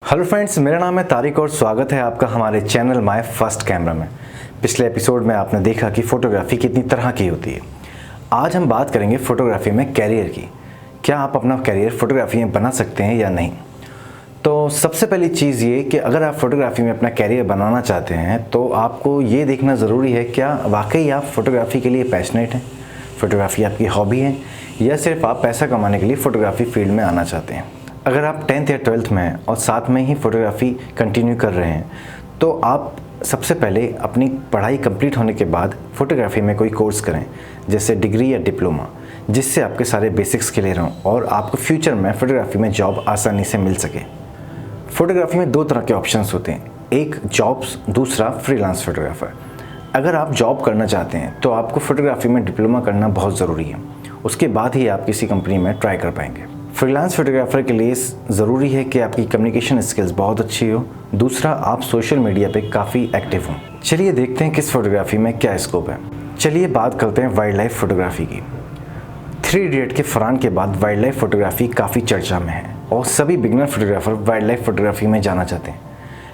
Hello friends, मेरा नाम है तारिक और स्वागत है आपका हमारे चैनल माय फर्स्ट कैमरा में। पिछले एपिसोड में आपने देखा कि फ़ोटोग्राफ़ी कितनी तरह की होती है। आज हम बात करेंगे फ़ोटोग्राफ़ी में कैरियर की। क्या आप अपना कैरियर फ़ोटोग्राफ़ी में बना सकते हैं या नहीं। तो सबसे पहली चीज़ ये कि अगर आप फ़ोटोग्राफ़ी में अपना कैरियर बनाना चाहते हैं तो आपको ये देखना ज़रूरी है क्या वाकई आप फ़ोटोग्राफ़ी के लिए पैशनेट हैं, फ़ोटोग्राफ़ी आपकी हॉबी है या सिर्फ आप पैसा कमाने के लिए फ़ोटोग्राफ़ी फील्ड में आना चाहते हैं। अगर आप 10th या 12th में हैं और साथ में ही फ़ोटोग्राफ़ी कंटिन्यू कर रहे हैं तो आप सबसे पहले अपनी पढ़ाई कंप्लीट होने के बाद फ़ोटोग्राफ़ी में कोई कोर्स करें, जैसे डिग्री या डिप्लोमा, जिससे आपके सारे बेसिक्स क्लियर हों और आपको फ्यूचर में फ़ोटोग्राफ़ी में जॉब आसानी से मिल सके। फ़ोटोग्राफ़ी में दो तरह के ऑप्शंस होते हैं, एक जॉब्स, दूसरा फ्रीलांस फ़ोटोग्राफ़र। अगर आप जॉब करना चाहते हैं तो आपको फ़ोटोग्राफ़ी में डिप्लोमा करना बहुत ज़रूरी है, उसके बाद ही आप किसी कंपनी में ट्राई कर पाएंगे। फ्रीलांस फ़ोटोग्राफ़र के लिए ज़रूरी है कि आपकी कम्युनिकेशन स्किल्स बहुत अच्छी हो, दूसरा आप सोशल मीडिया पे काफ़ी एक्टिव हों। चलिए देखते हैं किस फ़ोटोग्राफ़ी में क्या स्कोप है। चलिए बात करते हैं वाइल्ड लाइफ फ़ोटोग्राफ़ी की। 3 इडियट के फरहान के बाद वाइल्ड लाइफ फ़ोटोग्राफ़ी काफ़ी चर्चा में है और सभी beginner photographer wild life photography में जाना चाहते हैं।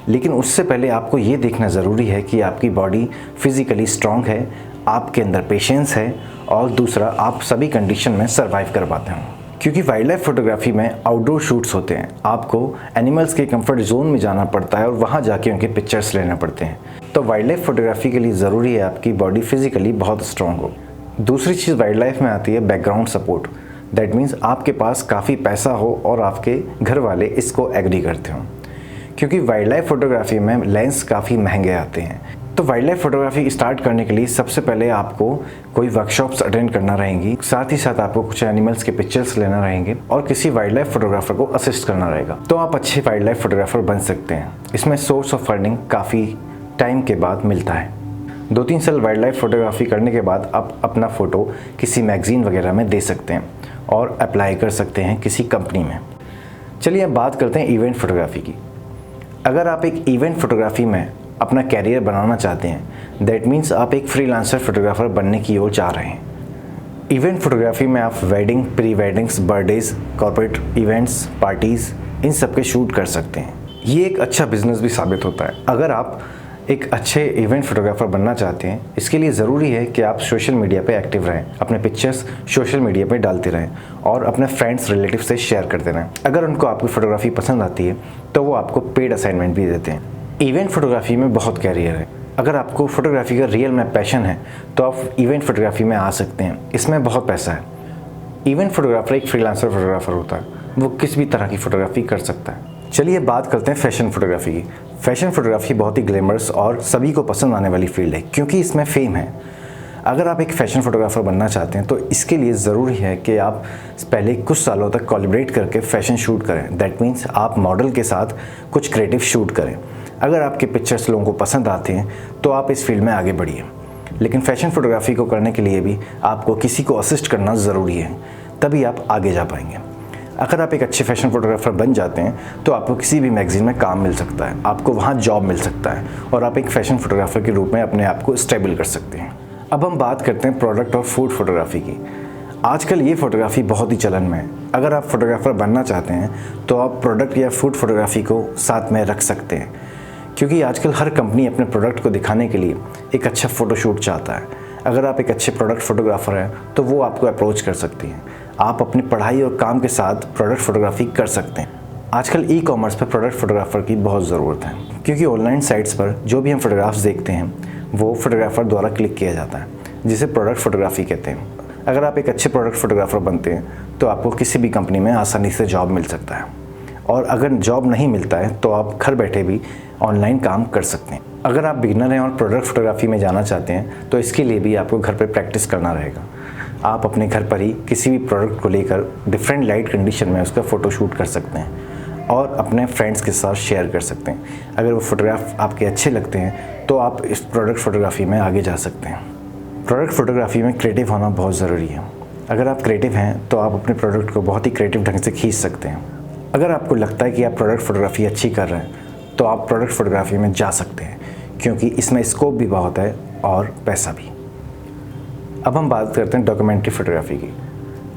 लेकिन उससे पहले आपको ये देखना ज़रूरी है कि आपकी बॉडी फिज़िकली स्ट्रॉन्ग है, आपके अंदर पेशेंस है और दूसरा आप सभी कंडीशन में सर्वाइव कर पाते हैं। क्योंकि वाइल्ड लाइफ फ़ोटोग्राफ़ी में आउटडोर शूट्स होते हैं, आपको एनिमल्स के कंफर्ट जोन में जाना पड़ता है और वहाँ जाके उनके पिक्चर्स लेना पड़ते हैं। तो वाइल्ड लाइफ फ़ोटोग्राफ़ी के लिए ज़रूरी है आपकी बॉडी फिज़िकली बहुत स्ट्रॉन्ग हो। दूसरी चीज़ वाइल्ड लाइफ में आती है बैकग्राउंड सपोर्ट। दैट मीन्स आपके पास काफ़ी पैसा हो और आपके घर वाले इसको एग्री करते हों, क्योंकि वाइल्ड लाइफ फ़ोटोग्राफ़ी में लेंस काफ़ी महंगे आते हैं। तो वाइल्ड लाइफ फ़ोटोग्राफ़ी स्टार्ट करने के लिए सबसे पहले आपको कोई वर्कशॉप्स अटेंड करना रहेंगी, साथ ही साथ आपको कुछ एनिमल्स के पिक्चर्स लेना रहेंगे और किसी वाइल्ड लाइफ फ़ोटोग्राफ़र को असिस्ट करना रहेगा। तो आप अच्छे वाइल्ड लाइफ फ़ोटोग्राफ़र बन सकते हैं। इसमें सोर्स ऑफ अर्निंग काफ़ी टाइम के बाद मिलता है। 2-3 साल वाइल्ड लाइफ फ़ोटोग्राफ़ी करने के बाद आप अपना फ़ोटो किसी मैगज़ीन वगैरह में दे सकते हैं और अप्लाई कर सकते हैं किसी कंपनी में। चलिए अब बात करते हैं इवेंट फ़ोटोग्राफ़ी की। अगर आप एक इवेंट फ़ोटोग्राफ़ी में अपना कैरियर बनाना चाहते हैं, दैट मीन्स आप एक फ्रीलांसर फ़ोटोग्राफ़र बनने की ओर जा रहे हैं। इवेंट फ़ोटोग्राफ़ी में आप wedding, pre weddings, birthdays, corporate events, parties, इन सब के शूट कर सकते हैं। ये एक अच्छा बिजनेस भी साबित होता है। अगर आप एक अच्छे इवेंट फ़ोटोग्राफ़र बनना चाहते हैं, इसके लिए ज़रूरी है कि आप सोशल मीडिया पे एक्टिव रहें, अपने पिक्चर्स सोशल मीडिया पे डालते रहें और अपने फ्रेंड्स रिलेटिव से शेयर करते रहें। अगर उनको आपकी फ़ोटोग्राफ़ी पसंद आती है तो वो आपको पेड असाइनमेंट भी देते हैं। इवेंट फ़ोटोग्राफ़ी में बहुत कैरियर है। अगर आपको फ़ोटोग्राफ़ी का रियल में पैशन है तो आप इवेंट फ़ोटोग्राफ़ी में आ सकते हैं, इसमें बहुत पैसा है। इवेंट फ़ोटोग्राफ़र एक फ्रीलांसर फ़ोटोग्राफ़र होता है, वो किसी भी तरह की फ़ोटोग्राफ़ी कर सकता है। चलिए बात करते हैं फ़ैशन फ़ोटोग्राफ़ी की। फ़ैशन फ़ोटोग्राफ़ी बहुत ही ग्लैमरस और सभी को पसंद आने वाली फील्ड है, क्योंकि इसमें फेम है। अगर आप एक फ़ैशन फ़ोटोग्राफ़र बनना चाहते हैं तो इसके लिए ज़रूरी है कि आप पहले कुछ सालों तक कोलैबोरेट करके फ़ैशन शूट करें। दैट मीन्स आप मॉडल के साथ कुछ क्रिएटिव शूट करें। अगर आपके पिक्चर्स लोगों को पसंद आते हैं तो आप इस फील्ड में आगे बढ़िए। लेकिन फ़ैशन फ़ोटोग्राफ़ी को करने के लिए भी आपको किसी को असिस्ट करना ज़रूरी है, तभी आप आगे जा पाएंगे। अगर आप एक अच्छे फ़ैशन फ़ोटोग्राफ़र बन जाते हैं तो आपको किसी भी मैगज़ीन में काम मिल सकता है, आपको वहाँ जॉब मिल सकता है और आप एक फ़ैशन फ़ोटोग्राफ़र के रूप में अपने आप को स्टेबल कर सकते हैं। अब हम बात करते हैं प्रोडक्ट और फूड फ़ोटोग्राफ़ी की। आजकल ये फ़ोटोग्राफ़ी बहुत ही चलन में है। अगर आप फ़ोटोग्राफ़र बनना चाहते हैं तो आप प्रोडक्ट या फूड फ़ोटोग्राफ़ी को साथ में रख सकते हैं, क्योंकि आजकल हर कंपनी अपने प्रोडक्ट को दिखाने के लिए एक अच्छा फ़ोटोशूट चाहता है। अगर आप एक अच्छे प्रोडक्ट फ़ोटोग्राफ़र हैं तो वो आपको अप्रोच कर सकती हैं। आप अपनी पढ़ाई और काम के साथ प्रोडक्ट फ़ोटोग्राफ़ी कर सकते हैं। आजकल ई-कॉमर्स पर प्रोडक्ट फ़ोटोग्राफ़र की बहुत ज़रूरत है, क्योंकि ऑनलाइन साइट्स पर जो भी हम फ़ोटोग्राफ्स देखते हैं वो फ़ोटोग्राफ़र द्वारा क्लिक किया जाता है, जिसे प्रोडक्ट फ़ोटोग्राफ़ी कहते हैं। अगर आप एक अच्छे प्रोडक्ट फ़ोटोग्राफ़र बनते हैं तो आपको किसी भी कंपनी में आसानी से जॉब मिल सकता है, और अगर जॉब नहीं मिलता है तो आप घर बैठे भी ऑनलाइन काम कर सकते हैं। अगर आप बिगिनर हैं और प्रोडक्ट फ़ोटोग्राफ़ी में जाना चाहते हैं तो इसके लिए भी आपको घर पे प्रैक्टिस करना रहेगा। आप अपने घर पर ही किसी भी प्रोडक्ट को लेकर डिफरेंट लाइट कंडीशन में उसका फ़ोटो शूट कर सकते हैं और अपने फ्रेंड्स के साथ शेयर कर सकते हैं। अगर वो फ़ोटोग्राफ आपके अच्छे लगते हैं तो आप इस प्रोडक्ट फ़ोटोग्राफ़ी में आगे जा सकते हैं। प्रोडक्ट फ़ोटोग्राफ़ी में क्रिएटिव होना बहुत ज़रूरी है। अगर आप क्रिएटिव हैं तो आप अपने प्रोडक्ट को बहुत ही क्रिएटिव ढंग से खींच सकते हैं। अगर आपको लगता है कि आप प्रोडक्ट फ़ोटोग्राफ़ी अच्छी कर रहे हैं तो आप प्रोडक्ट फ़ोटोग्राफ़ी में जा सकते हैं, क्योंकि इसमें स्कोप भी बहुत है और पैसा भी। अब हम बात करते हैं डॉक्यूमेंट्री फ़ोटोग्राफ़ी की।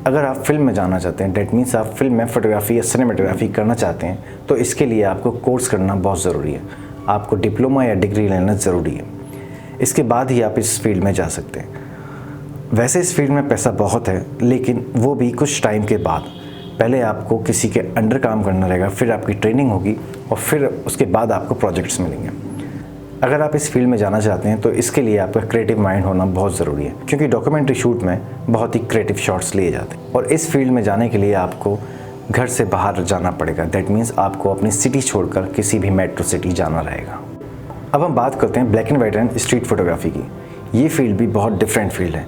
अगर आप फिल्म में जाना चाहते हैं, डेट मीन्स आप फिल्म में फ़ोटोग्राफी या सिनेमेटोग्राफी करना चाहते हैं, तो इसके लिए आपको कोर्स करना बहुत ज़रूरी है। आपको डिप्लोमा या डिग्री लेना ज़रूरी है। इसके बाद ही आप इस फील्ड में जा सकते हैं। वैसे इस फील्ड में पैसा बहुत है, लेकिन वो भी कुछ टाइम के बाद। पहले आपको किसी के अंडर काम करना रहेगा, फिर आपकी ट्रेनिंग होगी और फिर उसके बाद आपको प्रोजेक्ट्स मिलेंगे। अगर आप इस फील्ड में जाना चाहते हैं तो इसके लिए आपका क्रिएटिव माइंड होना बहुत ज़रूरी है, क्योंकि डॉक्यूमेंट्री शूट में बहुत ही क्रिएटिव शॉट्स लिए जाते हैं। और इस फील्ड में जाने के लिए आपको घर से बाहर जाना पड़ेगा। दैट मीन्स आपको अपनी सिटी छोड़कर किसी भी मेट्रो सिटी जाना रहेगा। अब हम बात करते हैं black and white and street photography की। ये फील्ड भी बहुत डिफरेंट फील्ड है।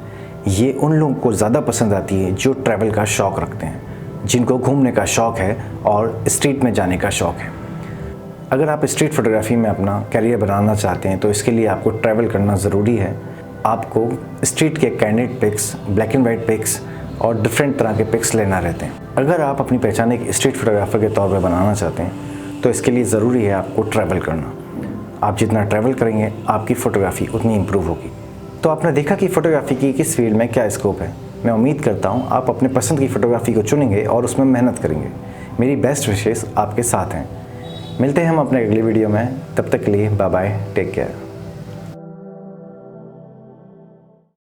ये उन लोगों को ज़्यादा पसंद आती है जो ट्रैवल का शौक़ रखते हैं, जिनको घूमने का शौक़ है और स्ट्रीट में जाने का शौक़ है। अगर आप स्ट्रीट फोटोग्राफी में अपना करियर बनाना चाहते हैं तो इसके लिए आपको ट्रैवल करना ज़रूरी है। आपको स्ट्रीट के candid pics, black and white pics और डिफरेंट तरह के पिक्स लेना रहते हैं। अगर आप अपनी पहचान एक स्ट्रीट फोटोग्राफर के तौर पर बनाना चाहते हैं तो इसके लिए ज़रूरी है आपको ट्रैवल करना। आप जितना ट्रैवल करेंगे आपकी फ़ोटोग्राफी उतनी इम्प्रूव होगी। तो आपने देखा कि फ़ोटोग्राफी की किस फील्ड में क्या स्कोप है। मैं उम्मीद करता हूँ आप अपने पसंद की फ़ोटोग्राफी को चुनेंगे और उसमें मेहनत करेंगे। मेरी बेस्ट विशेस आपके साथ हैं। मिलते हैं हम अपने अगली वीडियो में। तब तक के लिए बाय बाय, टेक केयर।